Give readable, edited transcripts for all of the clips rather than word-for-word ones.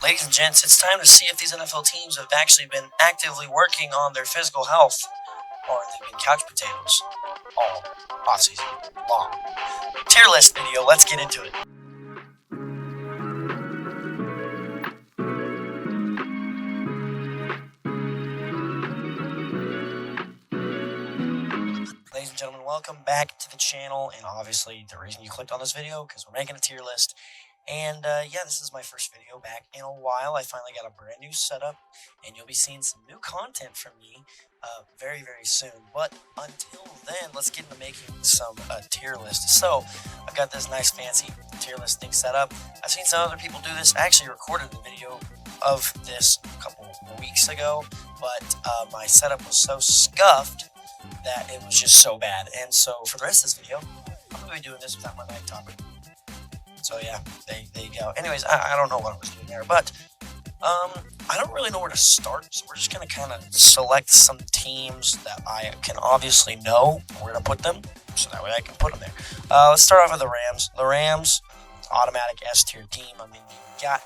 Ladies and gents, it's time to see if these NFL teams have actually been actively working on their physical health, or they've been couch potatoes all offseason long. Tier list video, let's get into it. Ladies and gentlemen, welcome back to the channel, and obviously the reason you clicked on this video, because we're making a tier list. And yeah, this is my first video back in a while. I finally got a brand new setup, and you'll be seeing some new content from me very, very soon. But until then, let's get into making some tier list. So I've got this nice fancy tier list thing set up. I've seen some other people do this. I actually recorded the video of this a couple weeks ago, but my setup was so scuffed that it was just so bad. And so for the rest of this video, I'm going to be doing this without my mic topper. So yeah, there you go. Anyways, I don't know what I was doing there, but I don't really know where to start. So we're just going to kind of select some teams that I can obviously know where to put them, so that way I can put them there. Let's start off with the Rams. The Rams, automatic S-tier team. I mean, you're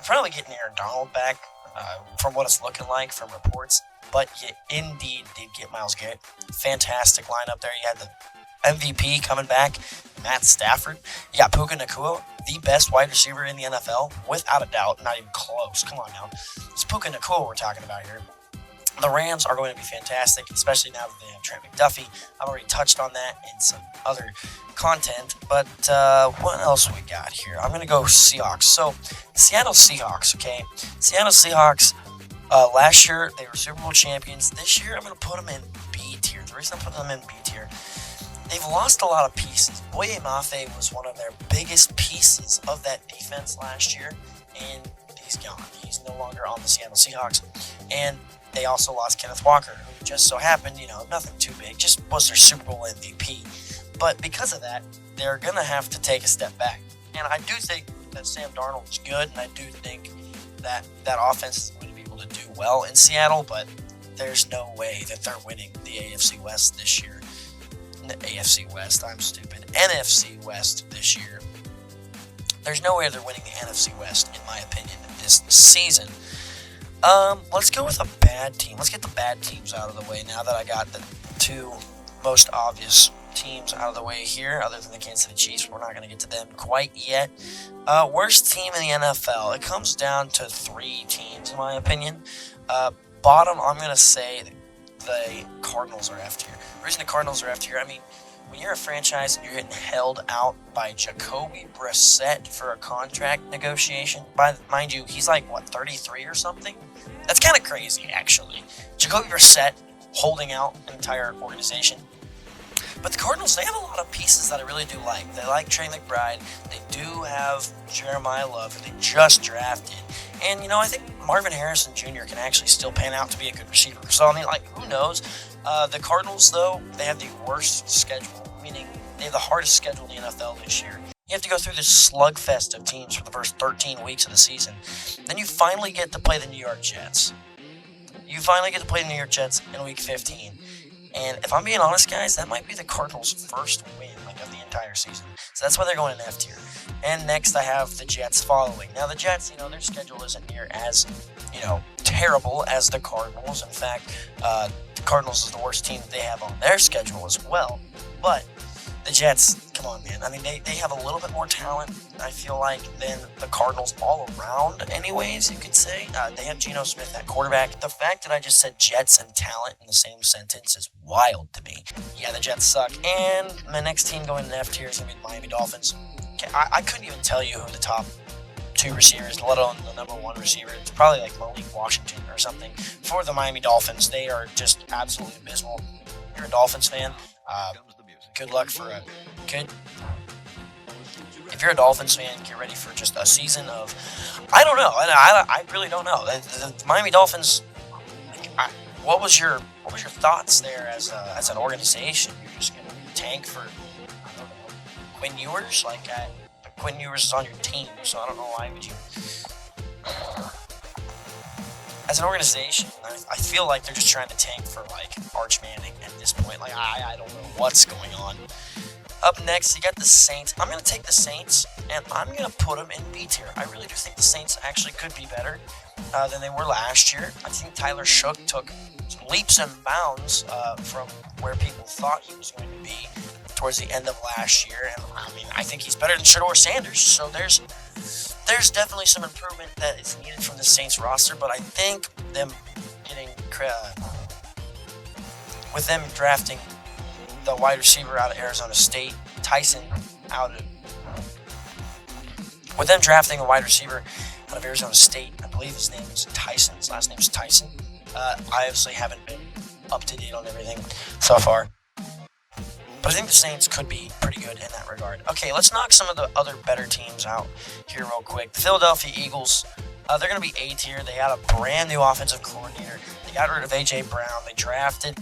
probably getting Aaron Donald back from what it's looking like from reports, but you indeed did get Myles Garrett. Fantastic lineup there. You had the MVP coming back, Matt Stafford. You got Puka Nacua, the best wide receiver in the NFL, without a doubt, not even close. Come on now. It's Puka Nacua we're talking about here. The Rams are going to be fantastic, especially now that they have Trent McDuffie. I've already touched on that in some other content, but what else we got here? I'm going to go Seahawks. So, Seattle Seahawks, okay? Seattle Seahawks, last year they were Super Bowl champions. This year I'm going to put them in B tier. The reason I'm putting them in B tier, they've lost a lot of pieces. Boye Mafe was one of their biggest pieces of that defense last year, and he's gone. He's no longer on the Seattle Seahawks. And they also lost Kenneth Walker, who just so happened, nothing too big, just was their Super Bowl MVP. But because of that, they're going to have to take a step back. And I do think that Sam Darnold is good, and I do think that that offense is going to be able to do well in Seattle, but there's no way that they're winning the AFC West this year. AFC West, I'm stupid. NFC West this year. There's no way they're winning the NFC West, in my opinion, this season. Let's go with a bad team. Let's get the bad teams out of the way now that I got the two most obvious teams out of the way here, other than the Kansas City Chiefs. We're not going to get to them quite yet. Worst team in the NFL. It comes down to three teams, in my opinion. Bottom, I'm going to say the Cardinals are F tier. The reason the Cardinals are F tier, I mean, when you're a franchise and you're getting held out by Jacoby Brissett for a contract negotiation, mind you, he's like, 33 or something? That's kind of crazy, actually. Jacoby Brissett holding out an entire organization. But the Cardinals, they have a lot of pieces that I really do like. They like Trey McBride. They do have Jeremiah Love, who they just drafted. And, I think Marvin Harrison Jr. can actually still pan out to be a good receiver. So, who knows? The Cardinals, though, they have the worst schedule, meaning they have the hardest schedule in the NFL this year. You have to go through this slugfest of teams for the first 13 weeks of the season. Then you finally get to play the New York Jets. You finally get to play the New York Jets in Week 15. And if I'm being honest, guys, that might be the Cardinals' first win of the entire season. So that's why they're going in F tier. And next I have the Jets following. Now the Jets, their schedule isn't near as, terrible as the Cardinals. In fact, the Cardinals is the worst team that they have on their schedule as well. But the Jets, come on, man. They have a little bit more talent, I feel like, than the Cardinals all around, anyways, you could say. They have Geno Smith at quarterback. The fact that I just said Jets and talent in the same sentence is wild to me. Yeah, the Jets suck. And my next team going in F tier is going to be the Miami Dolphins. Okay, I couldn't even tell you who the top two receivers, let alone the number one receiver. It's probably like Malik Washington or something. For the Miami Dolphins, they are just absolutely abysmal. If you're a Dolphins fan, good luck for a good. If you're a Dolphins fan, get ready for just a season of, I don't know. I really don't know. The Miami Dolphins. What was your thoughts there as an organization? You're just gonna tank for, I don't know, Quinn Ewers? Quinn Ewers is on your team, so I don't know why would you. As an organization, I feel like they're just trying to tank for Arch Manning at this point. I don't know what's going on. Up next, you got the Saints. I'm going to take the Saints and I'm going to put them in B tier. I really do think the Saints actually could be better than they were last year. I think Tyler Shook took some leaps and bounds from where people thought he was going to be towards the end of last year, and I mean, I think he's better than Shedeur Sanders, so there's definitely some improvement that is needed from the Saints roster, but I think them getting with them drafting the wide receiver out of Arizona State, Tyson, with them drafting a wide receiver out of Arizona State, I believe his name is Tyson. His last name is Tyson. I obviously haven't been up to date on everything so far, but I think the Saints could be pretty good in that regard. Okay, let's knock some of the other better teams out here real quick. The Philadelphia Eagles, they're going to be A tier. They had a brand new offensive coordinator. They got rid of A.J. Brown. They drafted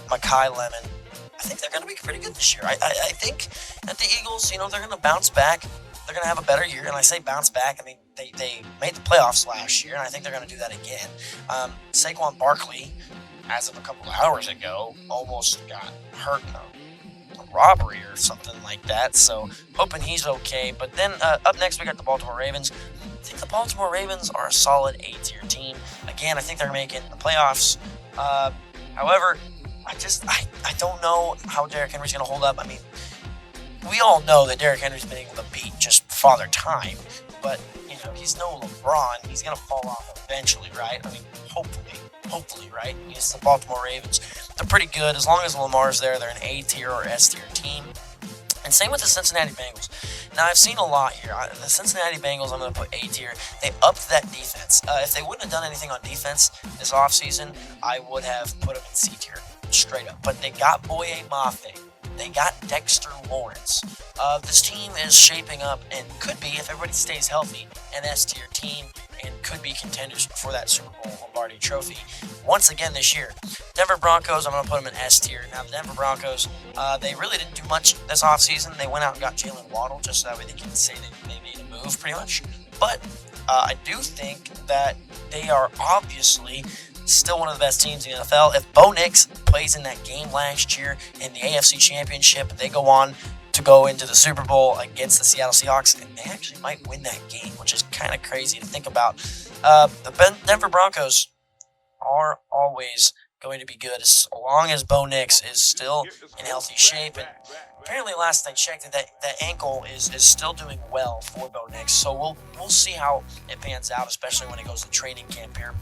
Mekhi Lemon. I think they're going to be pretty good this year. I think that the Eagles, they're going to bounce back. They're going to have a better year. And I say bounce back, I mean, they made the playoffs last year, and I think they're going to do that again. Saquon Barkley, as of a couple of hours ago, almost got hurt in a robbery or something like that. So hoping he's okay. But then up next, we got the Baltimore Ravens. I think the Baltimore Ravens are a solid A-tier team. Again, I think they're making the playoffs. However, I don't know how Derrick Henry's going to hold up. I mean, we all know that Derrick Henry's been able to beat just Father Time, but, he's no LeBron. He's going to fall off eventually, right? I mean, hopefully, right? It's the Baltimore Ravens. They're pretty good. As long as Lamar's there, they're an A-tier or S-tier team. And same with the Cincinnati Bengals. Now, I've seen a lot here. The Cincinnati Bengals, I'm going to put A tier. They upped that defense. If they wouldn't have done anything on defense this offseason, I would have put them in C tier, straight up. But they got Boye Mafe. They got Dexter Lawrence. This team is shaping up and could be, if everybody stays healthy, an S-tier team and could be contenders for that Super Bowl Lombardi Trophy once again this year. Denver Broncos, I'm going to put them in S tier. Now, the Denver Broncos, they really didn't do much this offseason. They went out and got Jalen Waddle just so that way they can say that they made a move, pretty much. But I do think that they are obviously still one of the best teams in the NFL. If Bo Nix plays in that game last year in the AFC Championship, they go on to go into the Super Bowl against the Seattle Seahawks, and they actually might win that game, which is kind of crazy to think about. The Denver Broncos are always going to be good as long as Bo Nix is still in healthy shape. And apparently, last I checked, that ankle is still doing well for Bo Nix. So we'll see how it pans out, especially when it goes to training camp here.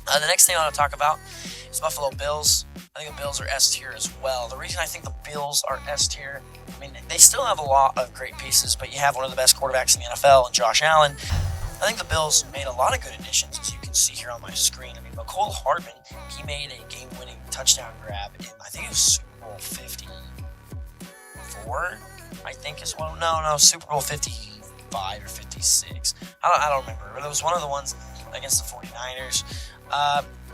The next thing I want to talk about is Buffalo Bills. I think the Bills are S tier as well. The reason I think the Bills are S tier, I mean, they still have a lot of great pieces, but you have one of the best quarterbacks in the NFL, Josh Allen. I think the Bills made a lot of good additions, as you can see here on my screen. I mean, McCole Hardman, he made a game-winning touchdown grab in, I think it was Super Bowl 54, I think is one. No, Super Bowl 55 or 56. I don't remember, but it was one of the ones against the 49ers.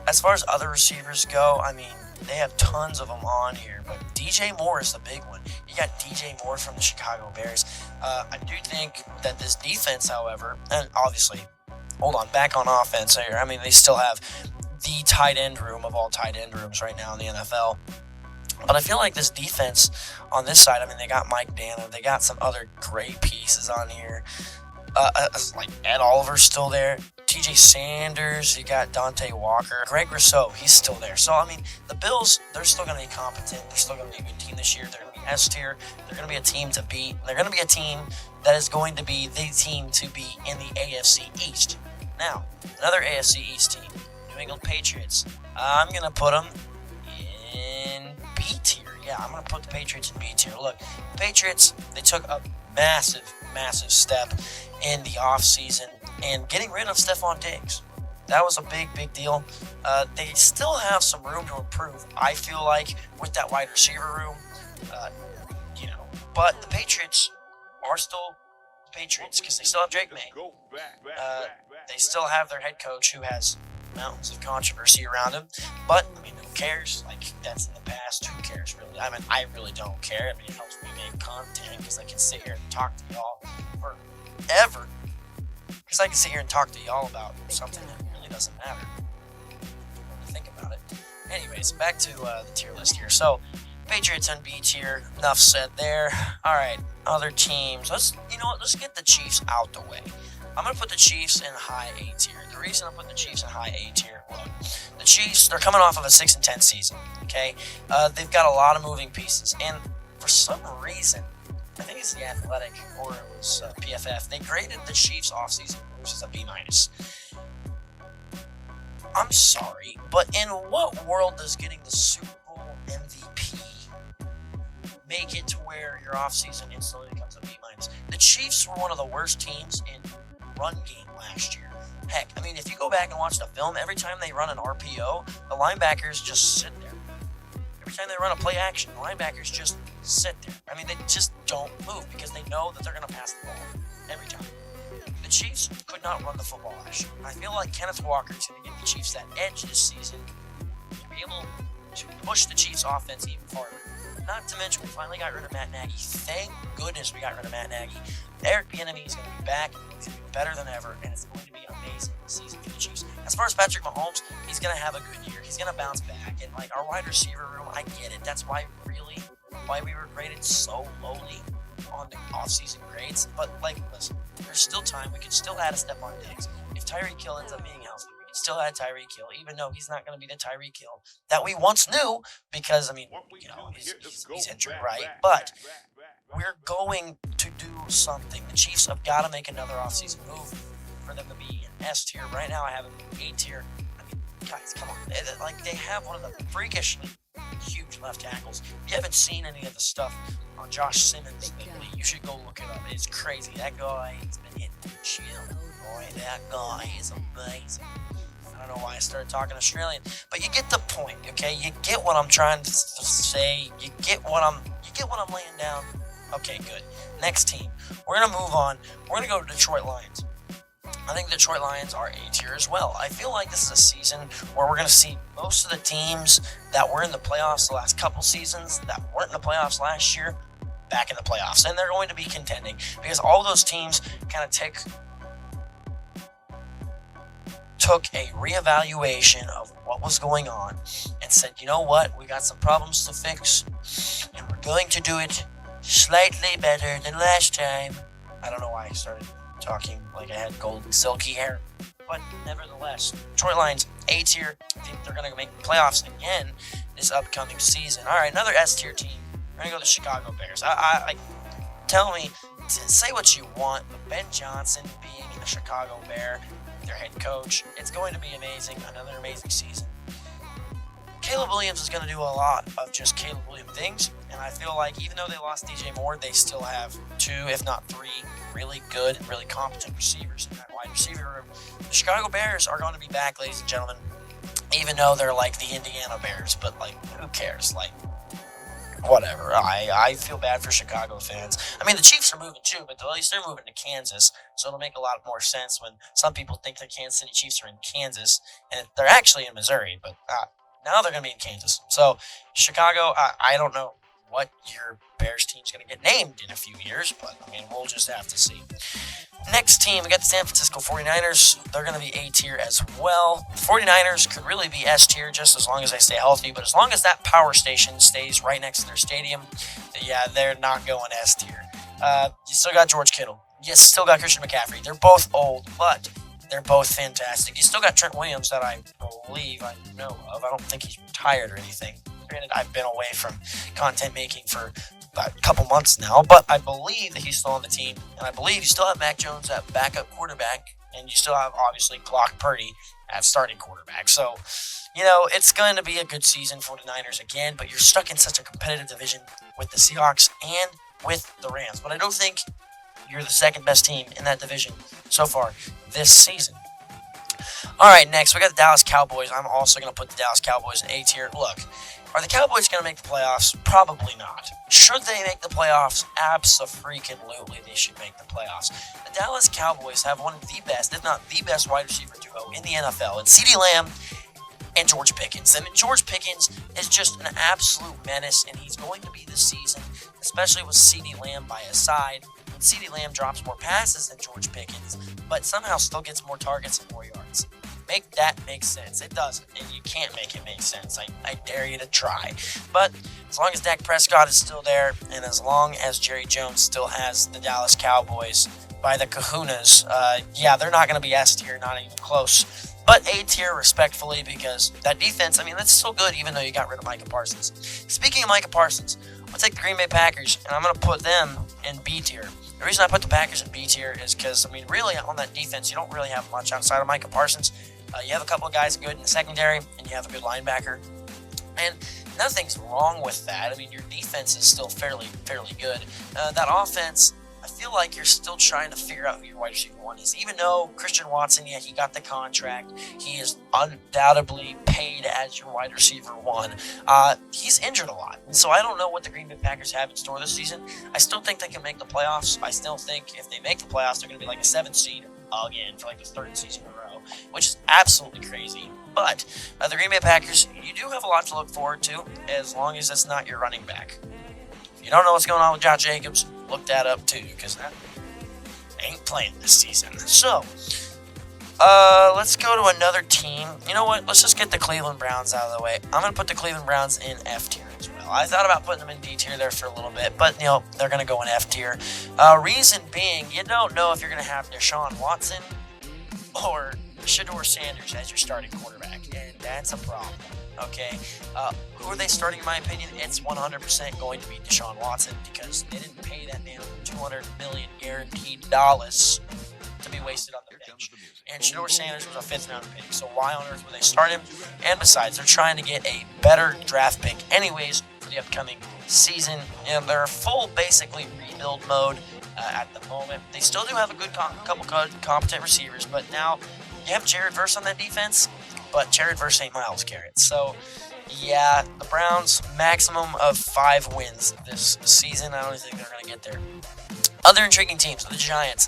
As far as other receivers go, I mean, they have tons of them on here, but DJ Moore is the big one. You got DJ Moore from the Chicago Bears. I do think that this defense, however, and obviously, back on offense here. I mean, they still have the tight end room of all tight end rooms right now in the NFL. But I feel like this defense on this side, I mean, they got Mike Dana. They got some other great pieces on here. Like Ed Oliver's still there. TJ Sanders, you got Dante Walker. Greg Rousseau, he's still there. So, I mean, the Bills, they're still going to be competent. They're still going to be a good team this year. They're going to be S tier. They're going to be a team to beat. They're going to be a team that is going to be the team to be in the AFC East. Now, another AFC East team, New England Patriots. I'm going to put them in B tier. Yeah, I'm going to put the Patriots in B tier. Look, the Patriots, they took a massive step in the offseason and getting rid of Stephon Diggs. That was a big deal. They still have some room to improve, I feel like, with that wide receiver room. But the Patriots are still the Patriots because they still have Drake May. They still have their head coach who has mountains of controversy around him. But, I mean, who cares? Like, that's in the past. Who cares, really? I mean, I really don't care. I mean, it helps me make content because I can sit here and talk to y'all forever. Because I can sit here and talk to y'all about something that really doesn't matter. When you think about it. Anyways, back to the tier list here. So, Patriots and B tier. Enough said there. All right. other teams. Let's get the Chiefs out the way. I'm gonna put the Chiefs in high A tier. The reason I'm putting the Chiefs in high A tier, look, the Chiefs, they're coming off of a 6-10 season. Okay, they've got a lot of moving pieces, and for some reason, I think it's the Athletic or it was PFF. They graded the Chiefs offseason moves as a B minus. I'm sorry, but in what world does getting the Super Bowl MVP make it to where your offseason instantly becomes a B minus? The Chiefs were one of the worst teams in run game last year. Heck, I mean, if you go back and watch the film, every time they run an RPO, the linebackers just sit there. Every time they run a play action, the linebackers just sit there. I mean, they just don't move because they know that they're going to pass the ball every time. The Chiefs could not run the football last year. I feel like Kenneth Walker is going to give the Chiefs that edge this season to be able to push the Chiefs' offense even farther. Not to mention, we finally got rid of Matt Nagy. Thank goodness we got rid of Matt Nagy. Eric Bieniemy is going to be back. He's going to be better than ever, and it's going to be amazing this season for the Chiefs. As far as Patrick Mahomes, he's going to have a good year. He's going to bounce back, and like our wide receiver room, I get it. That's why we were graded so lowly on the offseason grades. But like, listen, there's still time. We can still add a step on Diggs. If Tyreek Hill ends up being healthy, we can still add Tyreek Hill, even though he's not going to be the Tyreek Hill that we once knew because, I mean, he's injured, right? But we're going to do something. The Chiefs have got to make another offseason move for them to be an S tier. Right now, I have an A tier. I mean, guys, come on. They have one of the freakishly huge left tackles. If you haven't seen any of the stuff on Josh Simmons lately, you should go look it up. It's crazy. That guy has been hitting the chill. Boy, that guy is amazing. I don't know why I started talking Australian, but you get the point, okay? You get what I'm trying to say. You get what I'm laying down. Okay, good. Next team. We're gonna move on. We're gonna go to Detroit Lions. I think Detroit Lions are A tier as well. I feel like this is a season where we're going to see most of the teams that were in the playoffs the last couple seasons that weren't in the playoffs last year back in the playoffs. And they're going to be contending because all those teams kind of took a reevaluation of what was going on and said, you know what, we got some problems to fix and we're going to do it slightly better than last time. I don't know why I started talking like I had golden silky hair, but nevertheless, Detroit Lions A tier. I think they're going to make the playoffs again this upcoming season. All right, another S tier team. We're going to go to the Chicago Bears. Tell me, say what you want, but Ben Johnson being a Chicago Bear, their head coach, it's going to be amazing. Another amazing season. Caleb Williams is going to do a lot of just Caleb Williams things, and I feel like even though they lost DJ Moore, they still have 2, if not 3, really good, really competent receivers in that wide receiver room. The Chicago Bears are going to be back, ladies and gentlemen, even though they're like the Indiana Bears, but like, who cares? Like, whatever. I feel bad for Chicago fans. I mean, the Chiefs are moving too, but at least they're moving to Kansas, so it'll make a lot more sense when some people think the Kansas City Chiefs are in Kansas, and they're actually in Missouri, but now they're going to be in Kansas. So, Chicago, I don't know what your Bears team's going to get named in a few years, but, I mean, we'll just have to see. Next team, we got the San Francisco 49ers. They're going to be A tier as well. The 49ers could really be S tier just as long as they stay healthy, but as long as that power station stays right next to their stadium, yeah, they're not going S tier. You still got George Kittle. You still got Christian McCaffrey. They're both old, but they're both fantastic. You still got Trent Williams that I believe I know of. I don't think he's retired or anything. Granted, I've been away from content making for about a couple months now, but I believe that he's still on the team, and I believe you still have Mac Jones at backup quarterback, and you still have, obviously, Glock Purdy at starting quarterback. So, it's going to be a good season for the Niners again, but you're stuck in such a competitive division with the Seahawks and with the Rams. But I don't think you're the second best team in that division so far this season. All right, next, we got the Dallas Cowboys. I'm also going to put the Dallas Cowboys in A tier. Look, are the Cowboys going to make the playoffs? Probably not. Should they make the playoffs? Abso-freaking-lutely, they should make the playoffs. The Dallas Cowboys have one of the best, if not the best, wide receiver duo in the NFL. It's CeeDee Lamb and George Pickens. I mean, George Pickens is just an absolute menace, and he's going to be this season, especially with CeeDee Lamb by his side. And CeeDee Lamb drops more passes than George Pickens, but somehow still gets more targets and more yards. Make that make sense. It doesn't, and you can't make it make sense. I dare you to try. But as long as Dak Prescott is still there, and as long as Jerry Jones still has the Dallas Cowboys by the kahunas, yeah, they're not going to be S tier, not even close. But A tier, respectfully, because that defense, I mean, that's still good, even though you got rid of Micah Parsons. Speaking of Micah Parsons, I'm going to take the Green Bay Packers, and I'm going to put them in B tier. The reason I put the Packers in B tier is because, I mean, really, on that defense, you don't really have much outside of Micah Parsons. You have a couple of guys good in the secondary, and you have a good linebacker. And nothing's wrong with that. I mean, your defense is still fairly good. That offense, I feel like you're still trying to figure out who your wide receiver one is. Even though Christian Watson, yeah, he got the contract. He is undoubtedly paid as your wide receiver one. He's injured a lot. And so I don't know what the Green Bay Packers have in store this season. I still think they can make the playoffs. I still think if they make the playoffs, they're going to be like a 7th seed again for like the 3rd season in a row, which is absolutely crazy. But the Green Bay Packers, you do have a lot to look forward to as long as it's not your running back. If you don't know what's going on with Josh Jacobs, look that up too, because that ain't playing this season. So, let's go to another team. You know what? Let's just get the Cleveland Browns out of the way. I'm going to put the Cleveland Browns in F tier as well. I thought about putting them in D tier there for a little bit, but, you know, they're going to go in F tier. Reason being, you don't know if you're going to have Deshaun Watson or Shedeur Sanders as your starting quarterback, and that's a problem. Okay, who are they starting? In my opinion, it's 100% going to be Deshaun Watson because they didn't pay that man $200 million guaranteed dollars to be wasted on the bench. And Shedeur Sanders was a 5th-round pick, so why on earth would they start him? And besides, they're trying to get a better draft pick, anyways, for the upcoming season. And they're full, basically rebuild mode at the moment. They still do have a good couple competent receivers, but now you have Jared Verse on that defense. But Jared Verse ain't Myles Garrett. So, yeah, the Browns, maximum of 5 wins this season. I don't think they're going to get there. Other intriguing teams, the Giants.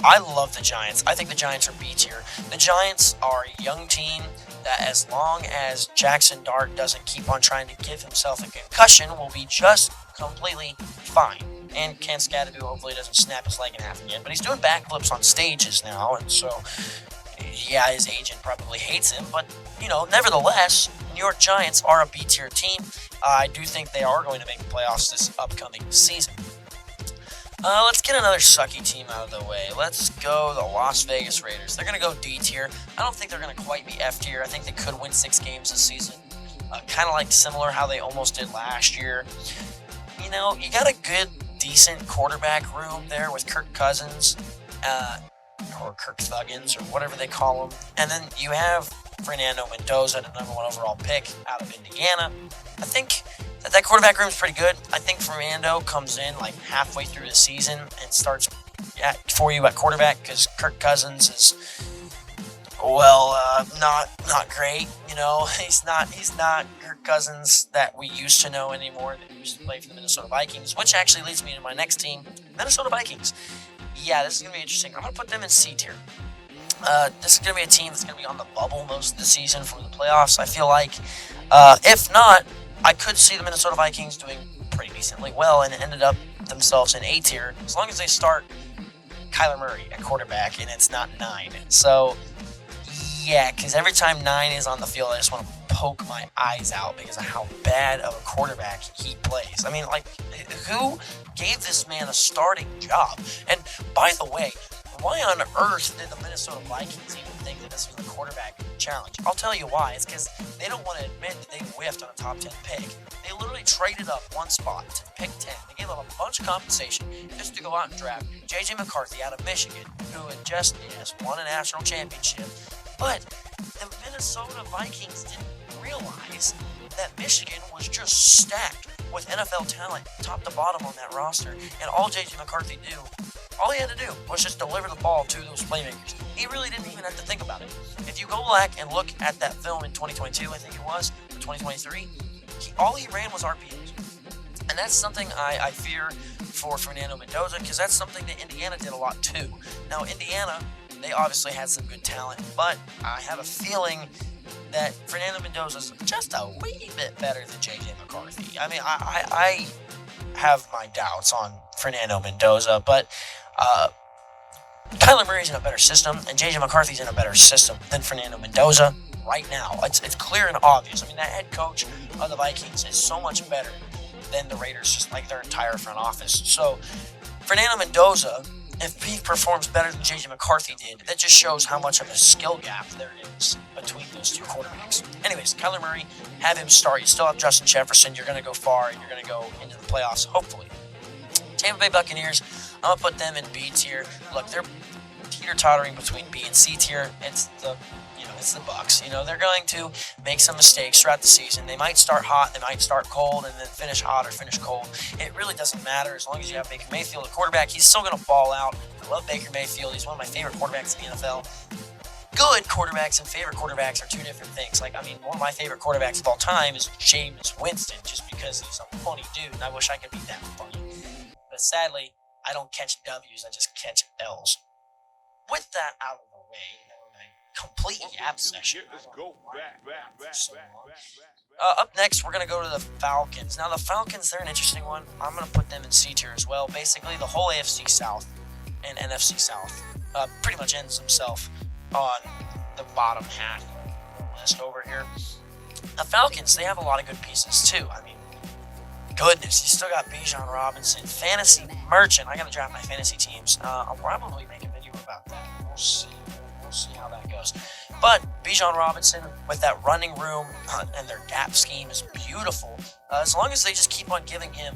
I love the Giants. I think the Giants are B tier. The Giants are a young team that as long as Jackson Dart doesn't keep on trying to give himself a concussion, will be just completely fine. And Ken Scadaboo hopefully doesn't snap his leg in half again. But he's doing backflips on stages now, and so... yeah, his agent probably hates him, but, you know, nevertheless, New York Giants are a B-tier team. I do think they are going to make the playoffs this upcoming season. Let's get another sucky team out of the way. Let's go the Las Vegas Raiders. They're going to go D-tier. I don't think they're going to quite be F-tier. I think they could win 6 games this season. Kind of like similar how they almost did last year. You know, you got a good, decent quarterback room there with Kirk Cousins, or Kirk Thuggins, or whatever they call him. And then you have Fernando Mendoza, the number 1 overall pick out of Indiana. I think that quarterback room is pretty good. I think Fernando comes in like halfway through the season and starts for you at quarterback because Kirk Cousins is, well, not great. You know, he's not Kirk Cousins that we used to know anymore, that used to play for the Minnesota Vikings, which actually leads me to my next team, Minnesota Vikings. Yeah, this is going to be interesting. I'm going to put them in C tier. This is going to be a team that's going to be on the bubble most of the season for the playoffs, I feel like. If not, I could see the Minnesota Vikings doing pretty decently well and ended up themselves in A tier, as long as they start Kyler Murray at quarterback and it's not 9. So, yeah, because every time 9 is on the field, I just want to poke my eyes out because of how bad of a quarterback he plays. I mean, like, who gave this man a starting job? And by the way, why on earth did the Minnesota Vikings even think that this was a quarterback challenge? I'll tell you why. It's because they don't want to admit that they whiffed on a top 10 pick. They literally traded up 1 spot to pick 10. They gave up a bunch of compensation just to go out and draft J.J. McCarthy out of Michigan, who had just, won a national championship. But the Minnesota Vikings didn't realize that Michigan was just stacked with NFL talent, top to bottom on that roster. And all J.J. McCarthy all he had to do was just deliver the ball to those playmakers. He really didn't even have to think about it. If you go back and look at that film in 2022, I think it was, or 2023, all he ran was RPOs. And that's something I fear for Fernando Mendoza, because that's something that Indiana did a lot too. Now, Indiana, they obviously had some good talent, but I have a feeling that Fernando Mendoza's just a wee bit better than J.J. McCarthy. I mean, I have my doubts on Fernando Mendoza, but Kyler Murray's in a better system, and J.J. McCarthy's in a better system than Fernando Mendoza right now. It's clear and obvious. I mean, that head coach of the Vikings is so much better than the Raiders, just like their entire front office. So Fernando Mendoza, if he performs better than J.J. McCarthy did, that just shows how much of a skill gap there is between those two quarterbacks. Anyways, Kyler Murray, have him start. You still have Justin Jefferson. You're going to go far, and you're going to go into the playoffs, hopefully. Tampa Bay Buccaneers, I'm going to put them in B tier. Look, they're teeter-tottering between B and C tier. It's the Bucs. They're going to make some mistakes throughout the season. They might start hot, they might start cold, and then finish hot or finish cold. It really doesn't matter as long as you have Baker Mayfield, the quarterback. He's still going to ball out. I love Baker Mayfield. He's one of my favorite quarterbacks in the NFL. Good quarterbacks and favorite quarterbacks are two different things. One of my favorite quarterbacks of all time is Jameis Winston, just because he's a funny dude, and I wish I could be that funny. But sadly, I don't catch W's, I just catch L's. With that out of the way, complete yap session. Let's go up next, we're going to go to the Falcons. Now, the Falcons, they're an interesting one. I'm going to put them in C tier as well. Basically, the whole AFC South and NFC South pretty much ends himself on the bottom half of the list over here. The Falcons, they have a lot of good pieces, too. Goodness, you still got Bijan Robinson, fantasy merchant. I got to draft my fantasy teams. I'll probably make a video about that. We'll see how that goes. But Bijan Robinson, with that running room and their gap scheme, is beautiful. As long as they just keep on giving him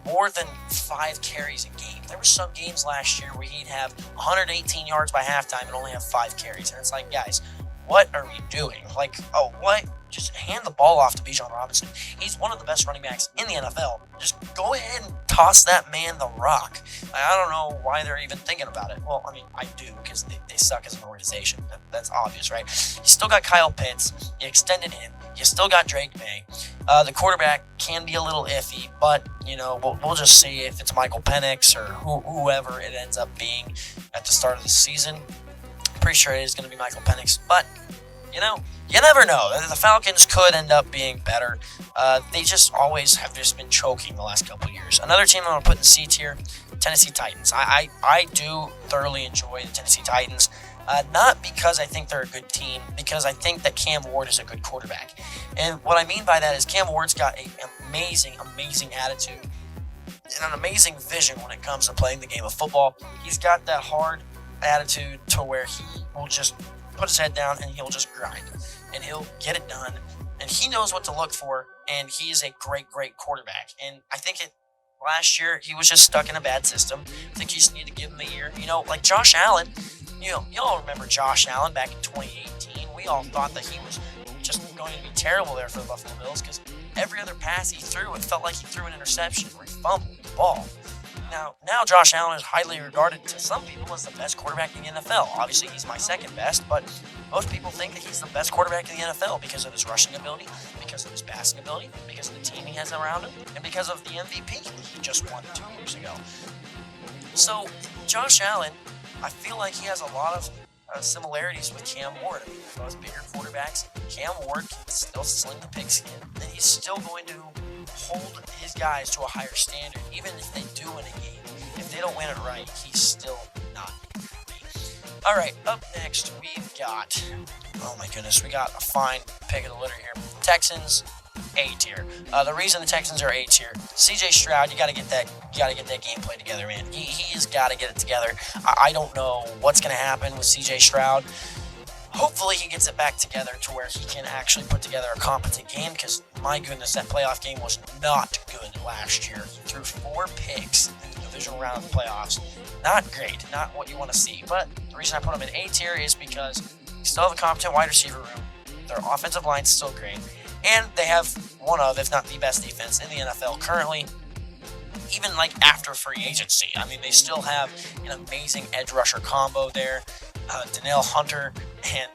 more than 5 carries a game. There were some games last year where he'd have 118 yards by halftime and only have 5 carries. And it's like, guys, what are we doing? What? Just hand the ball off to Bijan Robinson. He's one of the best running backs in the NFL. Just go ahead and toss that man the rock. I don't know why they're even thinking about it. Well, I do, because they suck as an organization. That's obvious, right? You still got Kyle Pitts. You extended him. You still got Drake May. The quarterback can be a little iffy, but, we'll just see if it's Michael Penix or whoever it ends up being at the start of the season. I'm pretty sure it is going to be Michael Penix, but you never know. The Falcons could end up being better. They just always have just been choking the last couple of years. Another team I'm going to put in C tier, Tennessee Titans. I do thoroughly enjoy the Tennessee Titans. Not because I think they're a good team, because I think that Cam Ward is a good quarterback. And what I mean by that is Cam Ward's got an amazing attitude and an amazing vision when it comes to playing the game of football. He's got that hard attitude to where he will just put his head down and he'll just grind and he'll get it done, and he knows what to look for, and he is a great quarterback. And I think last year he was just stuck in a bad system. I think you just need to give him a year. Like Josh Allen, y'all remember Josh Allen back in 2018. We all thought that he was just going to be terrible there for the Buffalo Bills, because every other pass he threw, it felt like he threw an interception or he fumbled the ball. Now Josh Allen is highly regarded to some people as the best quarterback in the NFL. Obviously, he's my second best, but most people think that he's the best quarterback in the NFL because of his rushing ability, because of his passing ability, because of the team he has around him, and because of the MVP he just won 2 years ago. So, Josh Allen, I feel like he has a lot of similarities with Cam Ward. Both bigger quarterbacks. Cam Ward can still sling the pigskin, and he's still going to hold his guys to a higher standard, even if they do win a game. If they don't win it right, he's still not MVP. Alright, up next we've got, oh my goodness, we got a fine pick of the litter here. Texans, A tier. The reason the Texans are A tier, CJ Stroud, you gotta get that gameplay together, man. He has got to get it together. I don't know what's gonna happen with CJ Stroud. Hopefully he gets it back together to where he can actually put together a competent game, because my goodness, that playoff game was not good last year. He threw 4 picks in the divisional round of the playoffs. Not great, not what you want to see. But the reason I put him in A tier is because they still have a competent wide receiver room. Their offensive line's still great. And they have one of, if not the best defense in the NFL currently, even after free agency. They still have an amazing edge rusher combo there. Danielle Hunter and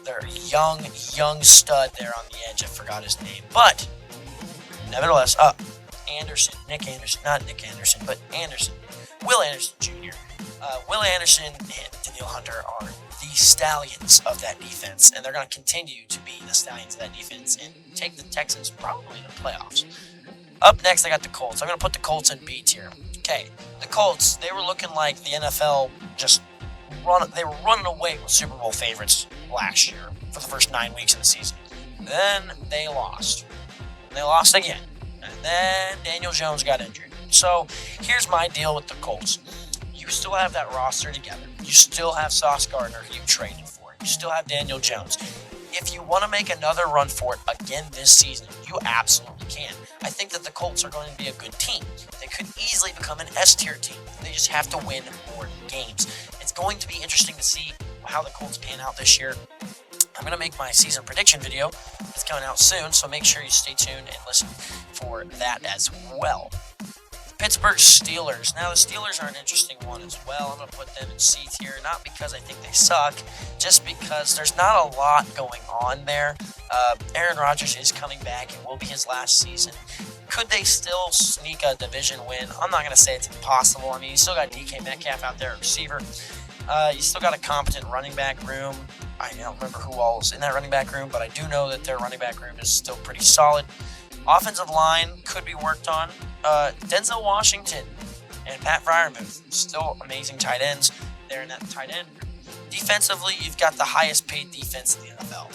their young stud there on the edge. I forgot his name. But, nevertheless, Anderson. Will Anderson Jr. Will Anderson and Danielle Hunter are the stallions of that defense, and they're going to continue to be the stallions of that defense and take the Texans probably to the playoffs. Up next, I got the Colts. I'm going to put the Colts in B tier. Okay, the Colts, they were looking like the NFL they were running away with Super Bowl favorites last year for the first 9 weeks of the season. Then they lost. And they lost again. And then Daniel Jones got injured. So here's my deal with the Colts. You still have that roster together. You still have Sauce Gardner, who you traded for. You still have Daniel Jones. If you want to make another run for it again this season, you absolutely can. I think that the Colts are going to be a good team. They could easily become an S-tier team. They just have to win more games. It's going to be interesting to see how the Colts pan out this year. I'm going to make my season prediction video. It's coming out soon, so make sure you stay tuned and listen for that as well. Pittsburgh Steelers. Now, the Steelers are an interesting one as well. I'm going to put them in C tier, not because I think they suck, just because there's not a lot going on there. Aaron Rodgers is coming back. It will be his last season. Could they still sneak a division win? I'm not going to say it's impossible. I mean, you still got DK Metcalf out there, receiver. You still got a competent running back room. I don't remember who all is in that running back room, but I do know that their running back room is still pretty solid. Offensive line could be worked on. Denzel Washington and Pat Freiermuth, still amazing tight ends there in that tight end group. Defensively, you've got the highest paid defense in the NFL.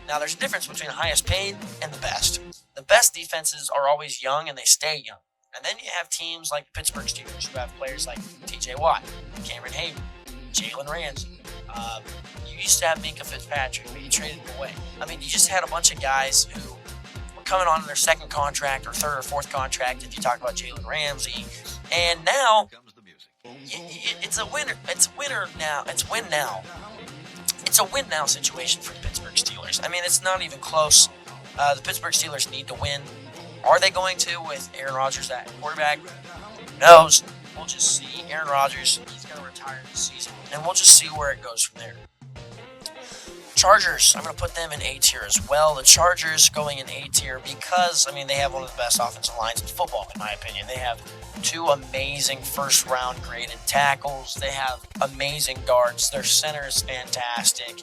Now, there's a difference between the highest paid and the best. The best defenses are always young and they stay young. And then you have teams like the Pittsburgh Steelers who have players like T.J. Watt, Cameron Hayward, Jalen Ramsey. You used to have Minka Fitzpatrick, but you traded him away. I mean, you just had a bunch of guys who were coming on in their second contract or third or fourth contract if you talk about Jalen Ramsey. And now, it's a winner. It's winner now. It's win now. It's a win now situation for the Pittsburgh Steelers. I mean, it's not even close. The Pittsburgh Steelers need to win. Are they going to with Aaron Rodgers at quarterback? Who knows? We'll just see. Aaron Rodgers, he's going to retire this season, and we'll just see where it goes from there. Chargers, I'm going to put them in A tier as well. The Chargers going in A tier because, I mean, they have one of the best offensive lines in football, in my opinion. They have two amazing first-round graded tackles. They have amazing guards. Their center is fantastic.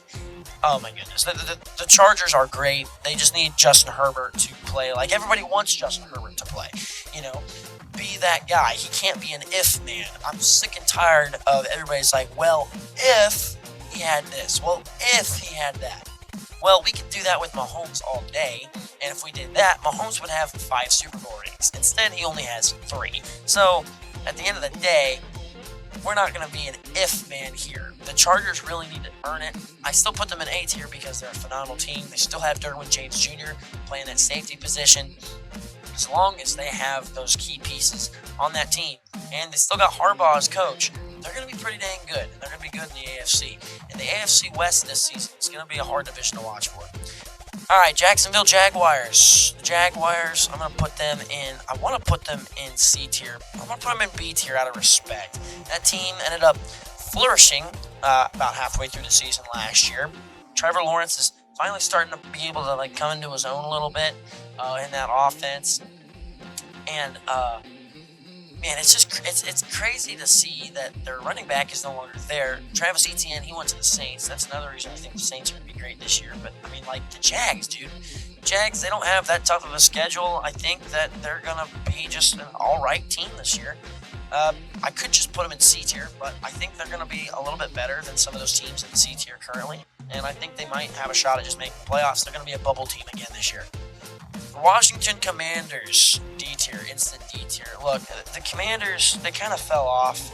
Oh, my goodness. The Chargers are great. They just need Justin Herbert to play like everybody wants Justin Herbert to play. You know, be that guy. He can't be an if man. I'm sick and tired of everybody's like, well, if he had this. Well, if he had that. Well, we could do that with Mahomes all day, and if we did that, Mahomes would have 5 Super Bowl rings. Instead, he only has 3. So, at the end of the day, we're not going to be an if man here. The Chargers really need to earn it. I still put them in A tier because they're a phenomenal team. They still have Derwin James Jr. playing that safety position. As long as they have those key pieces on that team, and they still got Harbaugh as coach, they're going to be pretty dang good. They're going to be good in the AFC. And the AFC West this season is going to be a hard division to watch for. All right, Jacksonville Jaguars. The Jaguars, I'm going to put them in, I want to put them in C tier. I'm going to put them in B tier out of respect. That team ended up flourishing about halfway through the season last year. Trevor Lawrence is finally starting to be able to come into his own a little bit in that offense. And man, it's just it's crazy to see that their running back is no longer there. Travis Etienne, he went to the Saints. That's another reason I think the Saints are going to be great this year. But, I mean, the Jags, dude. Jags, they don't have that tough of a schedule. I think that they're going to be just an all-right team this year. I could just put them in C tier, but I think they're going to be a little bit better than some of those teams in C tier currently. And I think they might have a shot at just making the playoffs. They're going to be a bubble team again this year. The Washington Commanders, D tier, instant D tier. Look, the Commanders, they kind of fell off.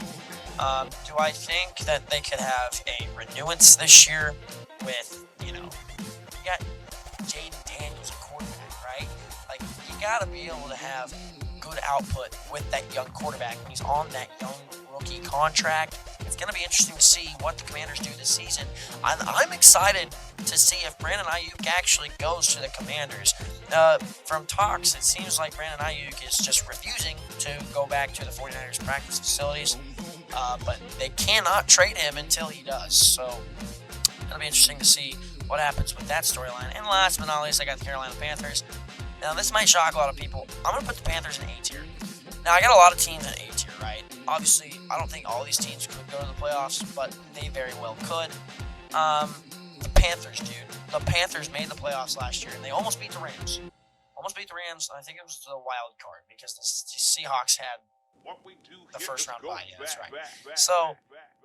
Do I think that they could have a renewance this year with, you got Jaden Daniels, a quarterback, right? You got to be able to have good output with that young quarterback when he's on that young rookie contract. It's going to be interesting to see what the Commanders do this season. I'm excited to see if Brandon Ayuk actually goes to the Commanders. From talks, it seems like Brandon Ayuk is just refusing to go back to the 49ers practice facilities, but they cannot trade him until he does. So it'll be interesting to see what happens with that storyline. And last but not least, I got the Carolina Panthers. Now, this might shock a lot of people. I'm going to put the Panthers in A tier. Now, I got a lot of teams in A tier, right? Obviously, I don't think all these teams could go to the playoffs, but they very well could. The Panthers, dude. The Panthers made the playoffs last year, and they almost beat the Rams. Almost beat the Rams. I think it was the wild card because the Seahawks had the first round bye. Yeah, that's right. So,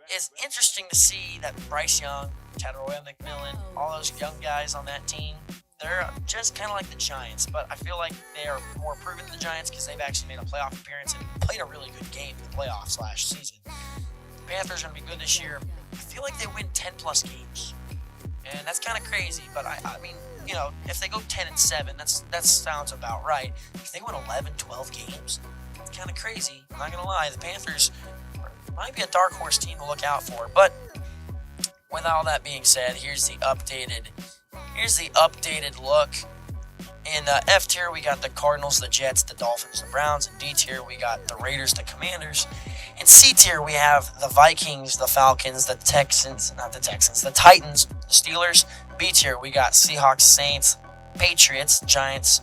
it's interesting to see that Bryce Young, Tedroy McMillan, all those young guys on that team, They're just kind of like the Giants, but I feel like they are more proven than the Giants because they've actually made a playoff appearance and played a really good game in the playoffs last season. The Panthers are going to be good this year. I feel like they win 10 plus games, and that's kind of crazy. But I mean, if they go 10-7, that sounds about right. If they win 11, 12 games, it's kind of crazy. I'm not gonna lie, the Panthers might be a dark horse team to look out for. But with all that being said, here's the updated look. In F tier, we got the Cardinals, the Jets, the Dolphins, the Browns. In D tier, we got the Raiders, the Commanders. In C tier, we have the Vikings, the Falcons, the Texans, not the Texans, the Titans, the Steelers. B tier, we got Seahawks, Saints, Patriots, Giants,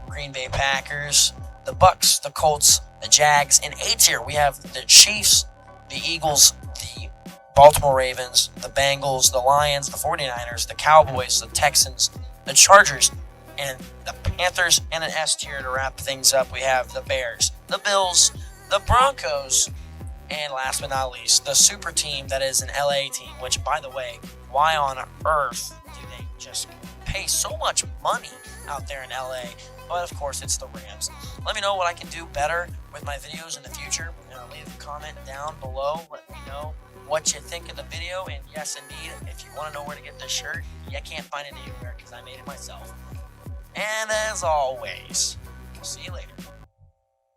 Green Bay Packers, the Bucks, the Colts, the Jags. In A tier, we have the Chiefs, the Eagles, the Baltimore Ravens, the Bengals, the Lions, the 49ers, the Cowboys, the Texans, the Chargers, and the Panthers. And an S tier to wrap things up, we have the Bears, the Bills, the Broncos, and last but not least, the super team that is an LA team, which, by the way, why on earth do they just pay so much money out there in LA? But of course, it's the Rams. Let me know what I can do better with my videos in the future. Leave a comment down below. Let me know what you think of the video. And yes, indeed, if you want to know where to get this shirt, you can't find it anywhere because I made it myself. And as always, see you later.